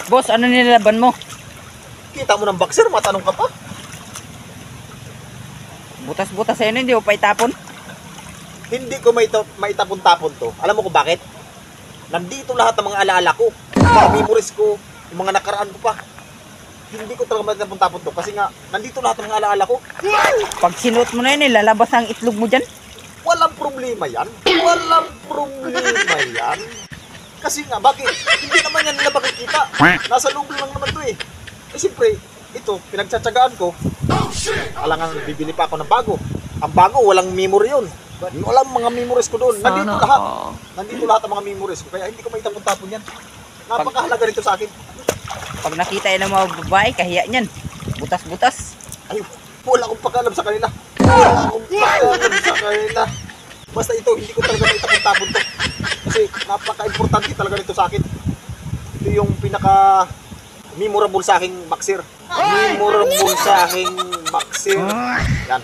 Boss, ano nilalaban mo? Kita mo ng boxer, matanong ka pa. Butas-butas sa'yo na, hindi mo pa itapon. Hindi ko maitapon-tapon to. Alam mo kung bakit? Nandito lahat ng mga alaala ko. Yung mga memories ko, yung mga nakaraan ko pa. Hindi ko talaga maitapon-tapon to. Kasi nga, nandito lahat ng mga alaala ko. Pag sinuot mo na yun, lalabas ang itlog mo dyan. Walang problema yan. Walang problema yan. Kasi nga, bakit? Hindi naman yan nila makikita. Nasa loob lang naman to eh. Eh siyempre, ito, pinagtsatsagaan ko. Alangan, bibili pa ako ng bago. Ang bago, walang memory yun. Walang mga memories ko doon. Nandito lahat. Nandito lahat ang mga memories ko. Kaya hindi ko maitapon-tapon yan. Napakahalaga nito sa akin. Pag nakita yun ng mga babae, kahiya niyan. Butas-butas. Ay, wala akong pakalam sa kanila. Wala akong pakalam sa kanila. Basta ito, hindi ko talaga maitapon-tapon to. Kasi napaka-importante talaga nito sa akin. Ito yung pinaka-memorable sa aking boxer. Memorable sa aking boxer. Yan.